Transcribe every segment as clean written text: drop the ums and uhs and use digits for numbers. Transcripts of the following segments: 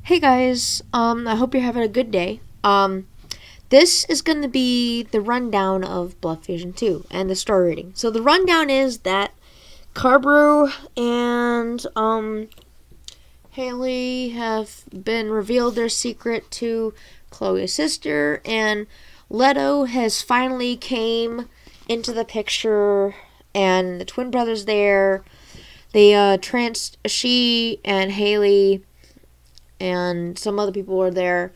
Hey guys, I hope you're having a good day. This is going to be the rundown of Blood Fusion 2 and the story reading. So the rundown is that Carbrew and Haley have been revealed their secret to Chloe's sister, and Leto has finally came into the picture, and the twin brothers there. She and Haley and some other people were there.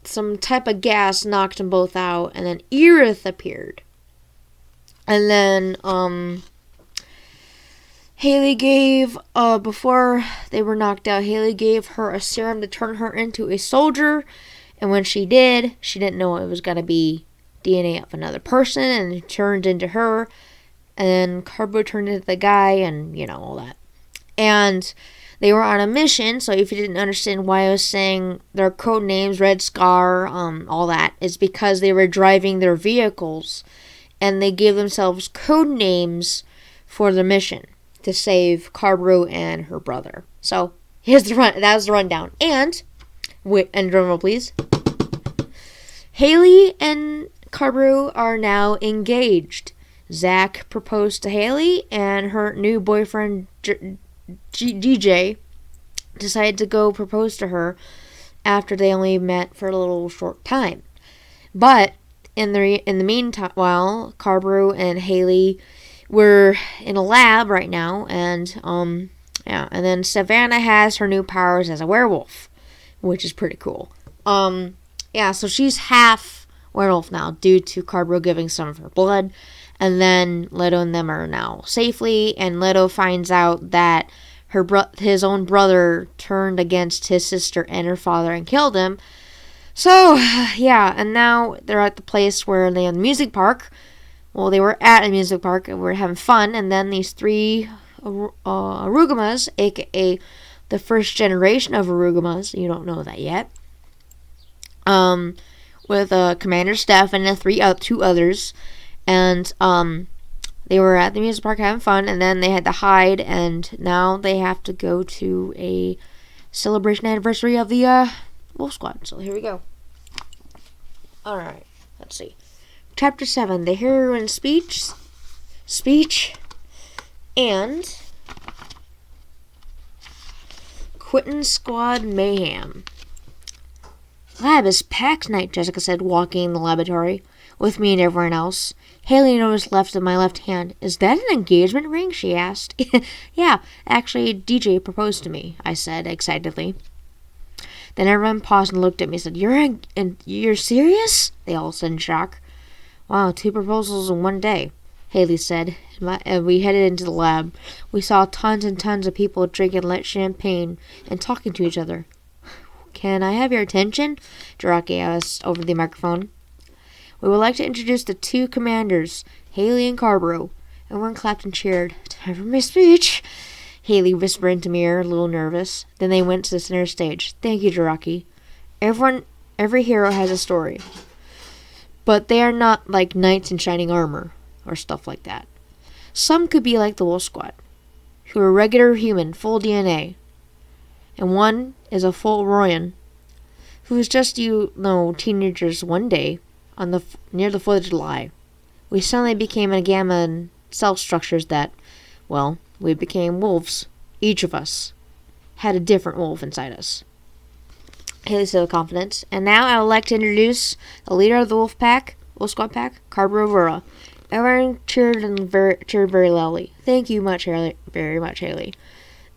Some type of gas knocked them both out, and then Erith appeared. And then, Haley gave, before they were knocked out, Haley gave her a serum to turn her into a soldier, and when she did, she didn't know it was going to be DNA of another person, and it turned into her, and then Carbo turned into the guy, and, all that. And they were on a mission, so if you didn't understand why I was saying their code names, Red Scar, all that, is because they were driving their vehicles, and they gave themselves code names for the mission to save Carbrew and her brother. So that was the rundown. And drum roll please. Haley and Carbrew are now engaged. Zach proposed to Haley, and her new boyfriend DJ decided to go propose to her after they only met for a little short time. But in the meantime, while Carbrew and Haley were in a lab right now, and and then Savannah has her new powers as a werewolf, which is pretty cool. So she's half werewolf now due to Carbrew giving some of her blood. And then Leto and them are now safely, and Leto finds out that his own brother turned against his sister and her father and killed him. So, and now they're at the place where they're in the music park. Well, they were at a music park and were having fun, and then these three Arugamas, aka the first generation of Arugamas, you don't know that yet, with Commander Steph and two others, and they were at the music park having fun, and then they had to hide, and now they have to go to a celebration anniversary of the Wolf Squad. So here we go. Alright, let's see. Chapter 7, the heroine's speech, and Quinton Squad Mayhem. Lab is packed tonight, Jessica said, walking in the laboratory with me and everyone else. Haley noticed left of my left hand. "Is that an engagement ring?" she asked. "Yeah, actually, DJ proposed to me," I said excitedly. Then everyone paused and looked at me and said, You're serious?" They all said in shock. "Wow, 2 proposals in one day," Haley said. And we headed into the lab. We saw tons and tons of people drinking light champagne and talking to each other. "Can I have your attention?" Jiraki asked over the microphone. "We would like to introduce the 2 commanders, Haley and Carbrew." Everyone clapped and cheered. "Time for my speech," Haley whispered into my ear, a little nervous. Then they went to the center stage. "Thank you, Jiraki. Every hero has a story. But they are not like knights in shining armor, or stuff like that. Some could be like the Wolf Squad, who are regular human, full DNA. And one is a full Royan, who was just, teenagers one day, near the 4th of July. We suddenly became a gamma and cell structures that, we became wolves. Each of us had a different wolf inside us." Haley said with confidence. "And now I would like to introduce the leader of the Wolf Squad pack, Carbrew Aurora." Everyone cheered very loudly. "Thank you very much, Haley.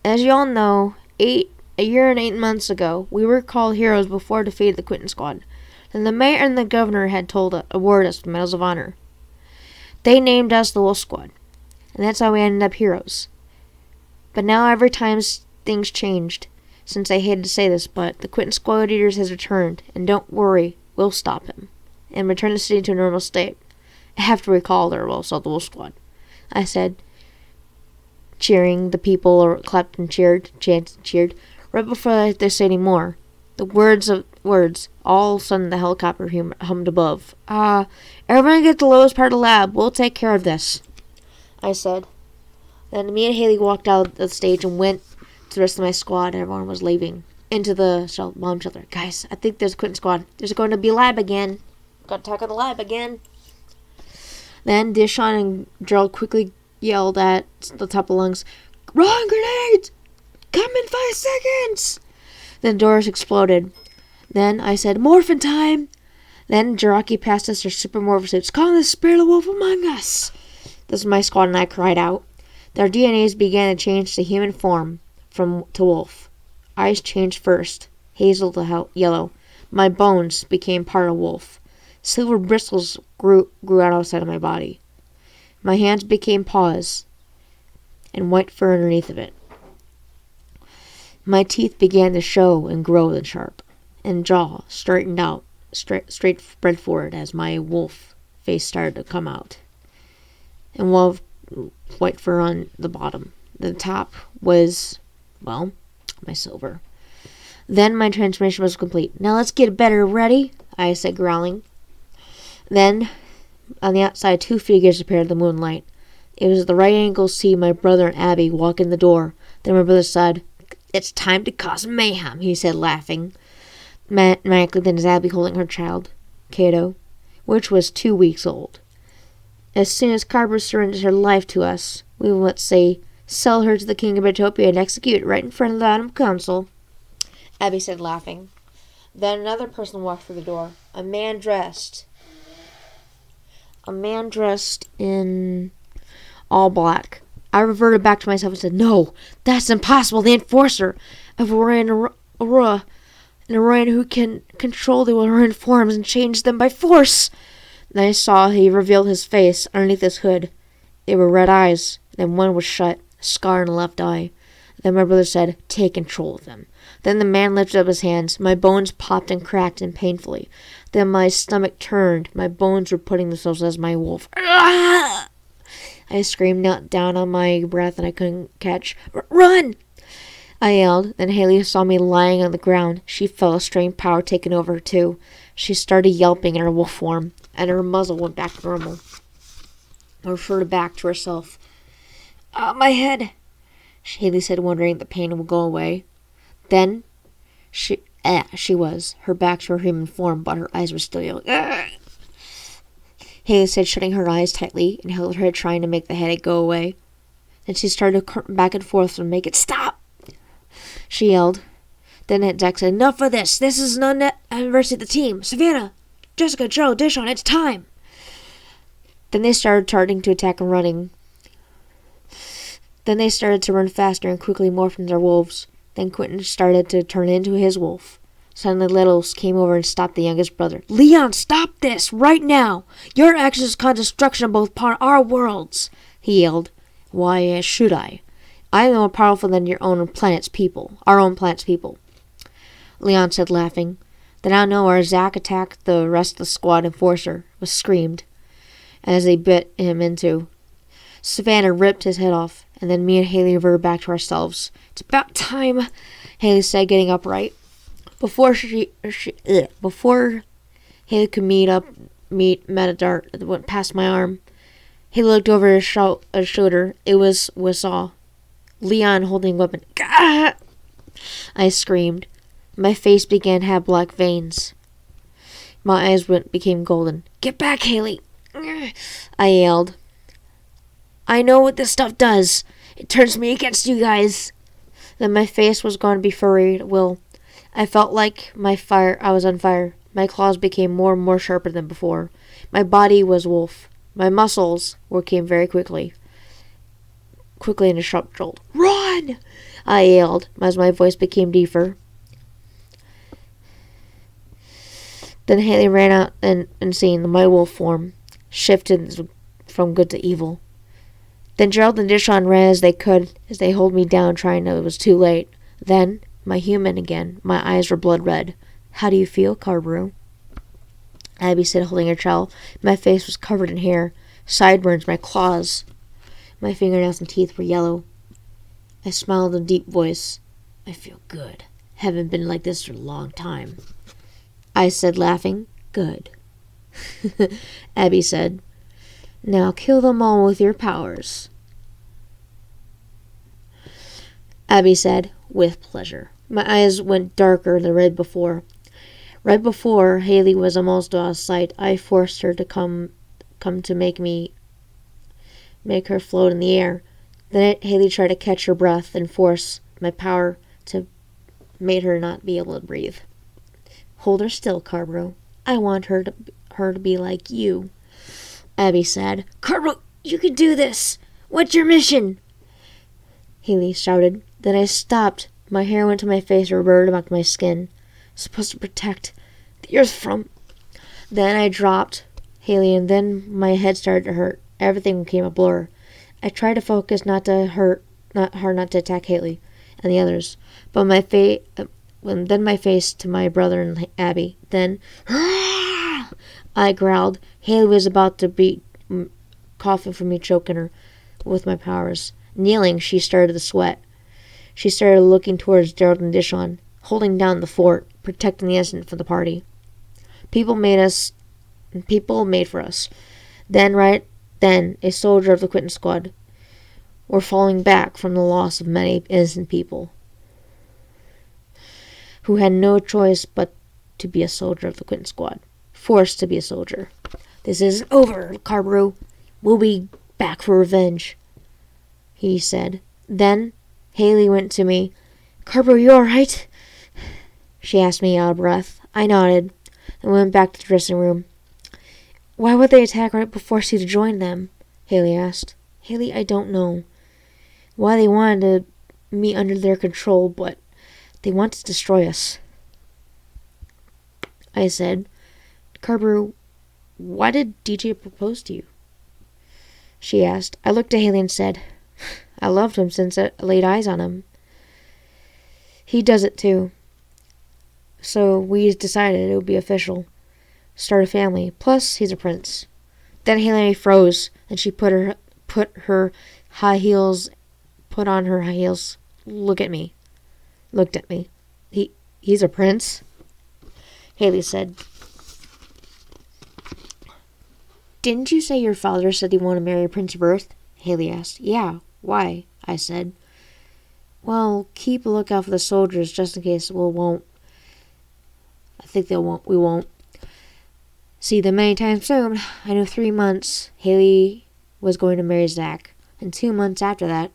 As you all know, a year and 8 months ago, we were called heroes before defeating the Quinton Squad. Then the mayor and the governor had awarded us the Medals of Honor. They named us the Wolf Squad, and that's how we ended up heroes. But now every time things changed, since I hated to say this, but the Quinton Squad leaders has returned, and don't worry, we'll stop him, and return the city to a normal state. After we called ourselves the Wolf Squad," I said, cheering. The people clapped and cheered, chanted and cheered. Right before they said any more, the words, all of a sudden the helicopter hummed above. Everyone get the lowest part of the lab. We'll take care of this," I said. Then me and Haley walked out of the stage and went to the rest of my squad, and everyone was leaving. into the bomb shelter. Guys, I think there's a Quinton squad. There's going to be a lab again. Got to attack on the lab again. Then Dishon and Gerald quickly yelled at the top of lungs, "Wrong grenades! Come in 5 seconds!" Then doors exploded. Then I said, "Morphin time!" Then Jiraki passed us their super morph suits, calling the spirit of wolf among us. This is my squad, and I cried out. Their DNAs began to change to human form to wolf. Eyes changed first, hazel to yellow. My bones became part of wolf. Silver bristles grew out outside of my body. My hands became paws, and white fur underneath of it. My teeth began to show and grow and sharp, and jaw straightened out, straight spread forward as my wolf face started to come out. And white fur on the bottom. The top was, well, my silver. Then my transformation was complete. "Now let's get better. Ready?" I said, growling. Then, on the outside, 2 figures appeared in the moonlight. It was at the right angle to see my brother and Abby walk in the door. Then my brother said, "It's time to cause mayhem," he said, laughing. Manically, then is Abby holding her child, Kato, which was 2 weeks old. "As soon as Carver surrenders her life to us, we will, let's say, sell her to the King of Utopia and execute it right in front of the Autumn Council," Abby said, laughing. Then another person walked through the door. A man dressed in all black. I reverted back to myself and said, "No, that's impossible. The enforcer of Aurora, an Aurora who can control the Auroran forms and change them by force." Then I saw he revealed his face underneath his hood. They were red eyes, and one was shut, a scar in the left eye. Then my brother said, "Take control of them." Then the man lifted up his hands. My bones popped and cracked and painfully. Then my stomach turned. My bones were putting themselves as my wolf. "Ah!" I screamed, knelt down on my breath, and I couldn't catch. "Run!" I yelled. Then Haley saw me lying on the ground. She felt a strange power taking over her, too. She started yelping in her wolf form, and her muzzle went back to normal. I referred back to herself. My head," Haley said, wondering if the pain would go away. Then she was. Her back to her human form, but her eyes were still yelling. "Ah!" Haley said, shutting her eyes tightly, and held her head, trying to make the headache go away. Then she started to curtain back and forth to make it stop. She yelled. Then Zach said, "Enough of this. This is an anniversary of the team. Savannah, Jessica, Joe, Dishon, it's time." Then they started starting to attack and running. Then they started to run faster and quickly morphed into their wolves. Then Quinton started to turn into his wolf. Suddenly Littles came over and stopped the youngest brother. "Leon, stop this right now! Your actions cause destruction both upon our worlds," he yelled. "Why should I? I am more powerful than your own planet's people. Our own planet's people," Leon said, laughing. Then out of nowhere, Zach attacked the rest of the squad. Enforcer was screamed as they bit him into. Savannah ripped his head off, and then me and Haley reverted back to ourselves. "It's about time," Haley said, getting upright. Before Haley could meet met a dart that went past my arm. Haley looked over his shoulder. It was Wisaw, Leon holding a weapon. "Gah!" I screamed. My face began to have black veins. My eyes became golden. "Get back, Haley!" I yelled. "I know what this stuff does. It turns me against you guys." Then my face was going to be furry at will. I felt like I was on fire. My claws became more and more sharper than before. My body was wolf. My muscles came very quickly in a sharp jolt. "Run!" I yelled as my voice became deeper. Then Haley ran out and seeing my wolf form shifted from good to evil. Then Gerald and Dishon ran as they could, as they held me down, trying to. It was too late. Then, my human again. My eyes were blood red. "How do you feel, Carberoo?" Abby said, holding her child. My face was covered in hair, sideburns, my claws. My fingernails and teeth were yellow. I smiled in a deep voice. "I feel good. Haven't been like this for a long time," I said, laughing. "Good." Abby said, "Now kill them all with your powers." Abby said, "With pleasure." My eyes went darker than red before. Right before Haley was almost out of sight, I forced her to come to make her float in the air. Then Haley tried to catch her breath and force my power to made her not be able to breathe. Hold her still, Carbro. I want her to be like you, Abby said. Carbro, you can do this. What's your mission? Haley shouted. Then I stopped. My hair went to my face or burned back my skin. Supposed to protect the earth from. Then I dropped Haley, and then my head started to hurt. Everything became a blur. I tried to focus not to attack Haley and the others, but my face to my brother and Abby. Then I growled. Haley was about to be coughing from me, choking her with my powers. Kneeling, she started to sweat. She started looking towards Gerald and Dishon, holding down the fort, protecting the innocent from the party. People made for us. Right then, a soldier of the Quinton squad were falling back from the loss of many innocent people who had no choice but to be a soldier of the Quinton squad, forced to be a soldier. This isn't over, Carbro. We'll be back for revenge, he said. Then Haley went to me. Carbro, you all right? She asked me out of breath. I nodded and went back to the dressing room. Why would they attack right before Cedar joined them? Haley asked. Haley, I don't know why they wanted me under their control, but they want to destroy us. I said, Carbro, why did DJ propose to you? She asked. I looked at Haley and said, I loved him since I laid eyes on him. He does it too. So we decided it would be official. Start a family. Plus, he's a prince. Then Haley froze, and she put on her high heels. Looked at me. He's a prince? Haley said. Didn't you say your father said he wanted to marry Prince of Earth? Haley asked. Yeah, why? I said. Well, keep a lookout for the soldiers just in case we won't see them anytime soon. I know 3 months Haley was going to marry Zach, and 2 months after that,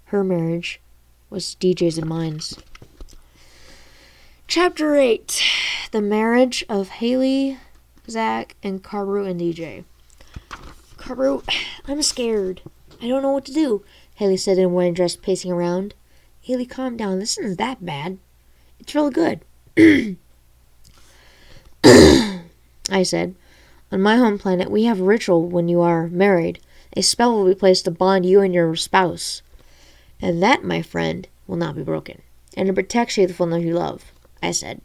her marriage was DJ's and mine's. Chapter 8. The marriage of Haley, Zach, and Carbro and DJ. Carbro, I'm scared. I don't know what to do, Haley said in a wedding dress, pacing around. Haley, calm down. This isn't that bad. It's real good. I said. On my home planet, we have a ritual when you are married. A spell will be placed to bond you and your spouse. And that, my friend, will not be broken. And it protects you from those you love, I said.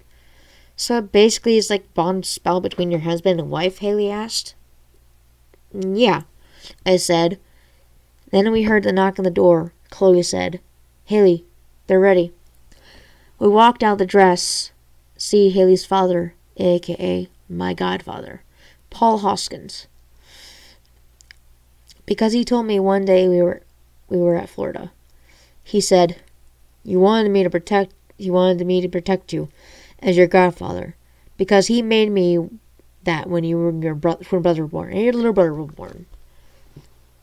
So basically it's like bond spell between your husband and wife, Haley asked. Yeah, I said. Then we heard the knock on the door. Chloe said, Haley, they're ready. We walked out the dress, see Haley's father, a.k.a. my godfather, Paul Hoskins. Because he told me one day we were at Florida. He said, he wanted me to protect you as your godfather, because he made me that when your brother were born, and your little brother was born.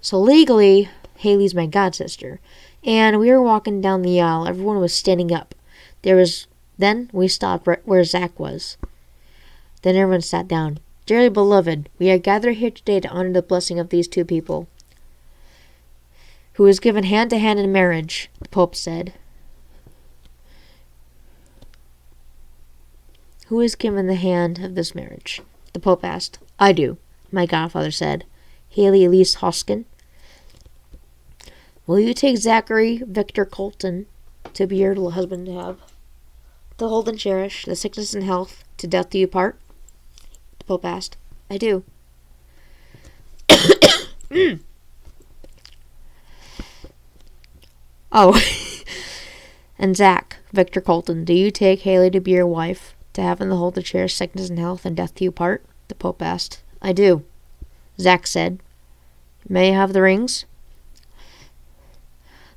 So legally, Haley's my godsister, and we were walking down the aisle. Everyone was standing up. Then we stopped right where Zach was. Then everyone sat down. Dearly beloved, we are gathered here today to honor the blessing of these two people, who is given hand to hand in marriage, the Pope said. Who is given the hand of this marriage? The Pope asked. I do, my godfather said. Haley Elise Hoskin. Will you take Zachary Victor Colton to be your husband to have? To hold and cherish, the sickness and health, to death do you part? The Pope asked. I do. Oh. And Zach Victor Colton, do you take Haley to be your wife, to have and to hold, to cherish, sickness and health, and death do you part? The Pope asked. I do. Zach said. May I have the rings?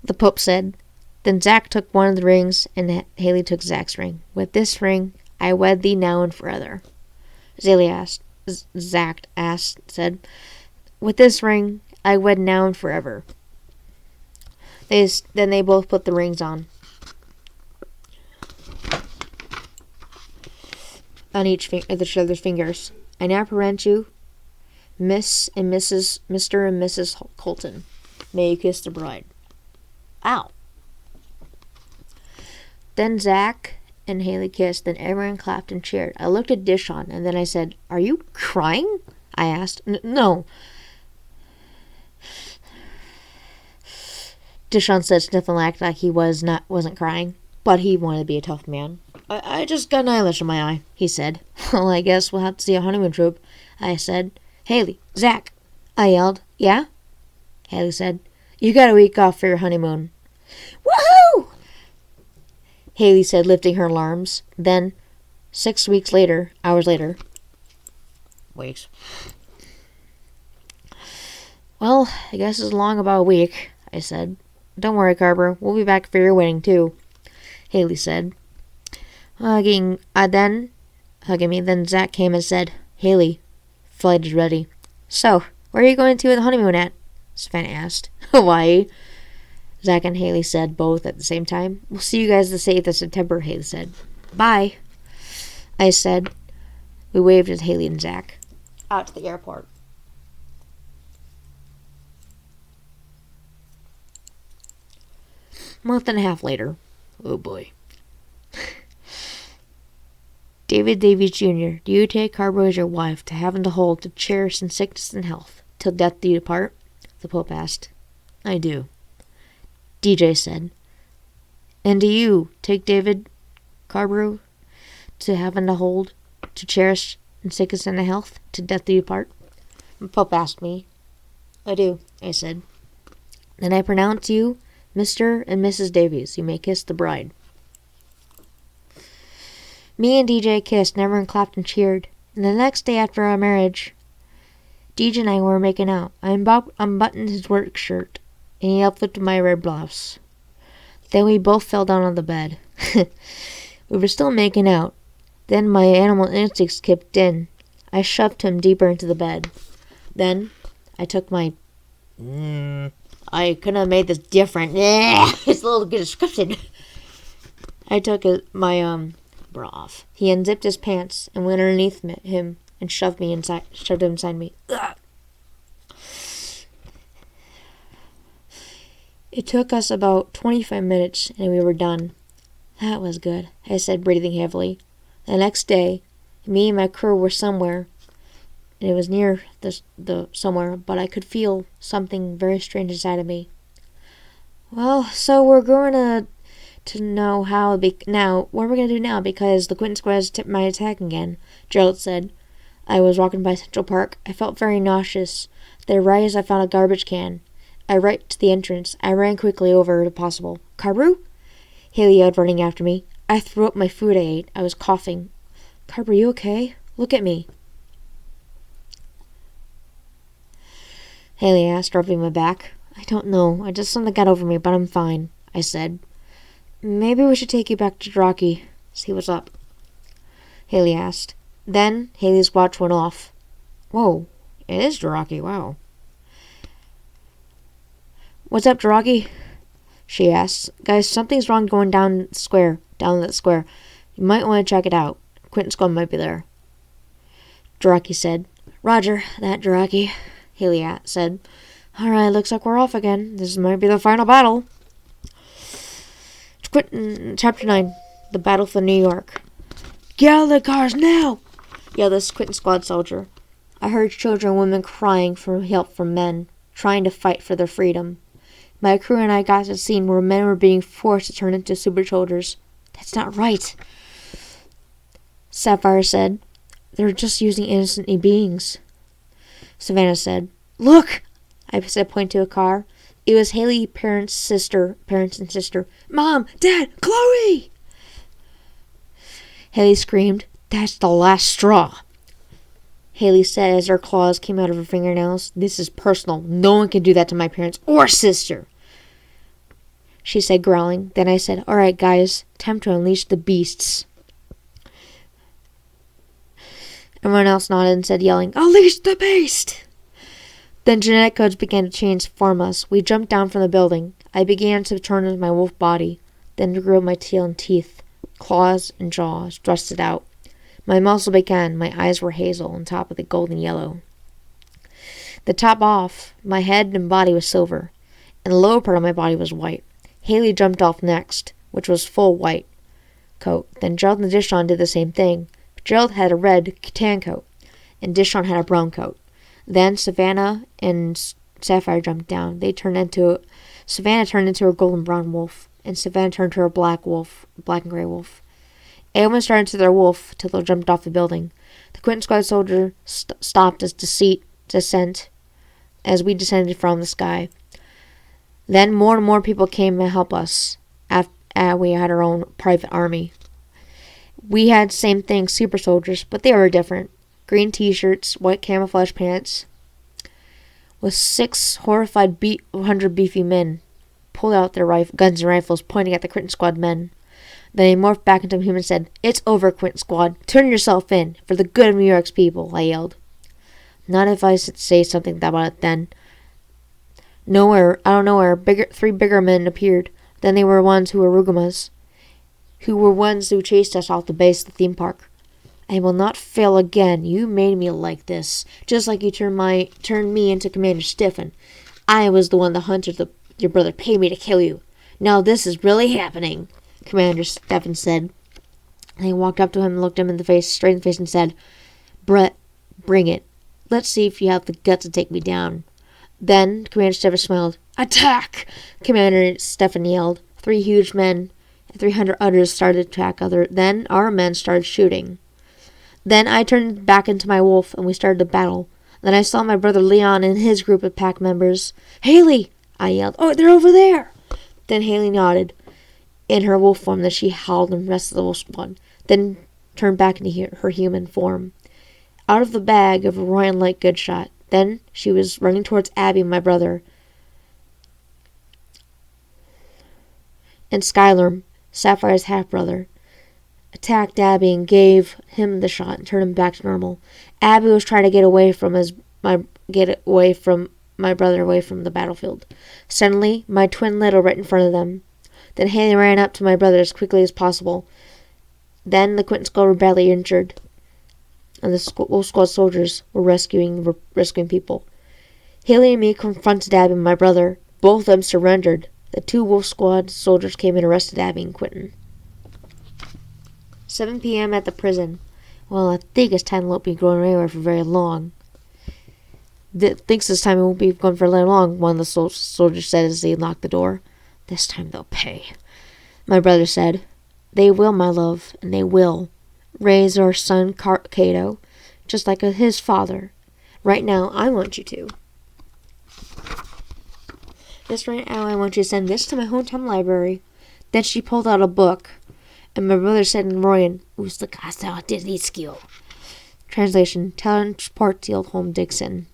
The Pope said. Then Zach took one of the rings, and Haley took Zach's ring. With this ring, I wed thee now and forever. Zach said, with this ring, I wed now and forever. Then they both put the rings on each of each other's fingers. I now present you, Mr. and Mrs. Colton. May you kiss the bride. Ow. Then Zach and Haley kissed, then everyone clapped and cheered. I looked at Dishon, and then I said, are you crying? I asked. No. Dishon said, sniffing like he wasn't crying, but he wanted to be a tough man. I just got an eyelash in my eye, he said. Well, I guess we'll have to see a honeymoon troop, I said. Haley, Zach, I yelled. Yeah? Haley said, you got a week off for your honeymoon. Woohoo! Haley said, lifting her arms. Then, 6 weeks later, weeks. Well, I guess it's long about a week, I said. Don't worry, Carver. We'll be back for your wedding, too, Haley said. Hugging me, then Zach came and said, Haley, flight is ready. So, where are you going to the honeymoon at? Savannah asked. Hawaii, Zach and Haley said both at the same time. We'll see you guys the 8th of September, Haley said. Bye, I said. We waved at Haley and Zach out to the airport. A month and a half later. Oh boy. David Davies Jr., do you take Carbo as your wife, to have and to hold, to cherish in sickness and health, till death do you depart? The Pope asked. I do, DJ said. And do you take David Carbo to have and to hold, to cherish in sickness and health, till death do you part? The Pope asked me. I do, I said. Then I pronounce you Mr. and Mrs. Davies. You may kiss the bride. Me and DJ kissed, and everyone clapped and cheered. And the next day after our marriage, DJ and I were making out. I unbuttoned his work shirt, and he uplifted my red blouse. Then we both fell down on the bed. We were still making out. Then my animal instincts kicked in. I shoved him deeper into the bed. Then I took my... I couldn't have made this different. It's a little description. I took my bra off. He unzipped his pants and went underneath him and shoved him inside me. Ugh. It took us about 25 minutes and we were done. That was good, I said, breathing heavily. The next day, me and my crew were somewhere, and it was near the somewhere, but I could feel something very strange inside of me. Well, so we're going to know how now. What are we going to do now? Because the Quinton squad might attack again, Gerald said. I was walking by Central Park. I felt very nauseous. There, right as I found a garbage can. I ran to the entrance. I ran quickly over if possible. Carberoo? Haley yelled, running after me. I threw up my food I ate. I was coughing. Carber, you okay? Look at me. Haley asked, rubbing my back. I don't know. I just something got over me, but I'm fine, I said. Maybe we should take you back to Rocky. See what's up. Haley asked. Then Haley's watch went off. Whoa, it is Rocky, wow. What's up, Rocky? She asked. Guys, something's wrong going down that square. You might want to check it out. Quinton squad might be there. Draki said. Roger that, Draki, Haley said. Alright, looks like we're off again. This might be the final battle. Quinton, Chapter 9. The Battle for New York. Get out of the cars now! Yelled this Quinton squad soldier. I heard children and women crying for help from men, trying to fight for their freedom. My crew and I got to the scene where men were being forced to turn into super soldiers. That's not right, Sapphire said. They're just using innocent beings. Savannah said. Look! I said, pointing to a car. It was Haley's parents and sister. Mom! Dad! Chloe! Haley screamed. That's the last straw. Haley said as her claws came out of her fingernails. This is personal. No one can do that to my parents or sister. she said, growling. Then I said, all right, guys, time to unleash the beasts. Everyone else nodded and said, yelling, unleash the beast! Then genetic codes began to transform us. We jumped down from the building. I began to turn into my wolf body, then grew my tail and teeth, claws and jaws, thrusted out. My muscle began. My eyes were hazel on top of the golden yellow. The top off, my head and body was silver, and the lower part of my body was white. Haley jumped off next, which was full white coat. Then Gerald and Dishon did the same thing. Gerald had a red tan coat, and Dishon had a brown coat. Then Savannah and Sapphire jumped down. Savannah turned into a golden brown wolf, and Savannah turned to a black and gray wolf. Everyone started to their wolf till they jumped off the building. The Quinton Squad soldier stopped his descent as we descended from the sky. Then more and more people came to help us. We had our own private army. We had the same thing, super soldiers, but they were different. Green t-shirts, white camouflage pants, with 6 horrified 100 beefy men pulled out their guns and rifles, pointing at the Quinton Squad men. Then he morphed back into a human and said, "It's over, Quinton Squad. Turn yourself in, for the good of New York's people," I yelled. Not if I should say something about it then. Out of nowhere, 3 bigger men appeared. Then they were ones who were Rugumas, who were ones who chased us off the base of the theme park. I will not fail again. You made me like this, just like you turned me into Commander Stiffen. I was the one that hunted your brother paid me to kill you. Now this is really happening, Commander Stiffen said. And he walked up to him and looked him straight in the face and said, "Brett, bring it. Let's see if you have the guts to take me down." Then Commander Stiffen smiled. "Attack!" Commander Stiffen yelled. 3 huge men and 300 others started to attack Then our men started shooting. Then I turned back into my wolf and we started a battle. Then I saw my brother Leon and his group of pack members. "Haley!" I yelled. "Oh, they're over there!" Then Haley nodded in her wolf form. Then she howled and the rest of the wolf squad. Then turned back into her human form. Out of the bag of a Royan light good shot. Then she was running towards Abby, my brother, and Skylar, Sapphire's half-brother, attacked Abby and gave him the shot and turned him back to normal. Abby was trying to get away from my brother away from the battlefield. Suddenly, my twin lit right in front of them. Then Haley ran up to my brother as quickly as possible. Then the Quinton Squad were badly injured, and the Wolf Squad soldiers were rescuing people. Haley and me confronted Abby and my brother. Both of them surrendered. The 2 Wolf Squad soldiers came and arrested Abby and Quinton. 7 p.m. at the prison. Well, I think it's time won't be going anywhere for very long. Thinks this time it won't be going for very long, one of the soldiers said as they locked the door. This time they'll pay, my brother said. They will, my love, and they will. Raise our son Cato, just like his father. Right now, I want you to. Right now, I want you to send this to my hometown library. Then she pulled out a book, and my brother said in Royan, "Usta casa Disney skill." Translation: Transport to home Dixon.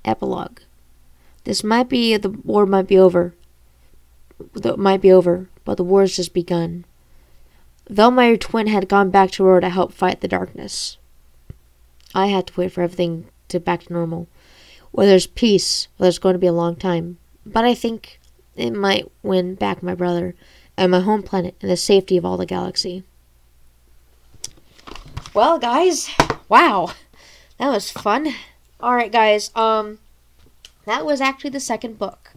Epilogue. The war might be over, but the war's just begun. Though my twin had gone back to Aurora to help fight the darkness, I had to wait for everything to back to normal. Where there's peace, there's going to be a long time. But I think it might win back my brother and my home planet and the safety of all the galaxy. Well, guys, wow, that was fun. Alright, guys, that was actually the second book.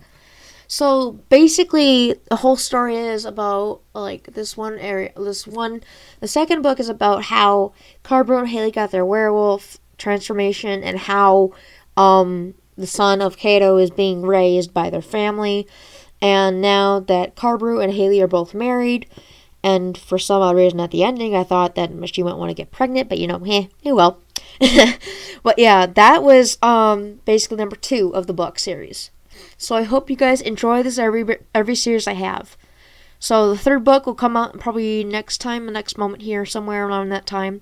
So basically, the whole story is about the second book is about how Carbro and Haley got their werewolf transformation and how the son of Cato is being raised by their family. And now that Carbro and Haley are both married, and for some odd reason at the ending, I thought that she might want to get pregnant, but well. But yeah, that was basically number 2 of the book series. So I hope you guys enjoy this every series I have. So the 3rd book will come out probably next moment here, somewhere around that time.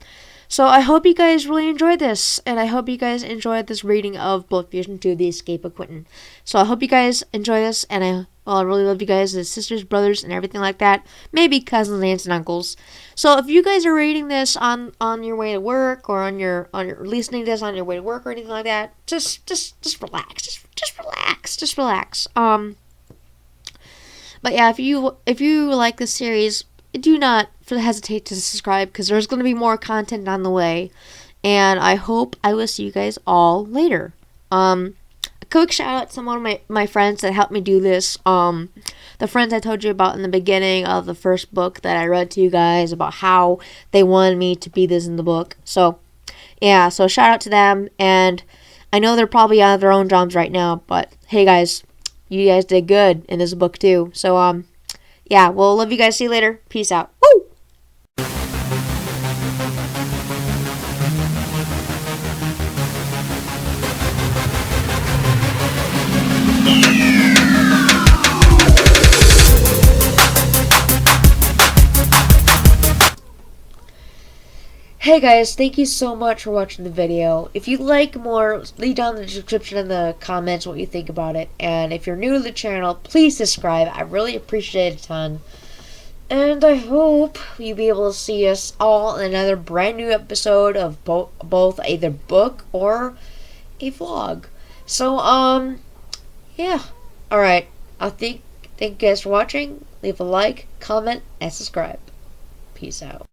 So I hope you guys really enjoyed this, and I hope you guys enjoyed this reading of Bullet Fusion 2, The Escape of Quinton. So I hope you guys enjoy this, and I really love you guys as sisters, brothers, and everything like that. Maybe cousins, aunts, and uncles. So if you guys are reading this on your way to work, or on your listening to this on your way to work or anything like that, just relax. Just relax. But yeah, if you like this series, do not hesitate to subscribe, because there's going to be more content on the way, and I hope I will see you guys all later. A quick shout out to some of my friends that helped me do this. The friends I told you about in the beginning of the first book that I read to you guys about how they wanted me to be this in the book. So yeah, so shout out to them, and I know they're probably out of their own jobs right now, but hey guys, you guys did good in this book too. So yeah, well, love you guys. See you later. Peace out. Woo! Hey guys, thank you so much for watching the video. If you'd like more, leave down in the description in the comments what you think about it. And if you're new to the channel, please subscribe. I really appreciate it a ton. And I hope you'll be able to see us all in another brand new episode of both either book or a vlog. So, yeah. Alright. Thank you guys for watching. Leave a like, comment, and subscribe. Peace out.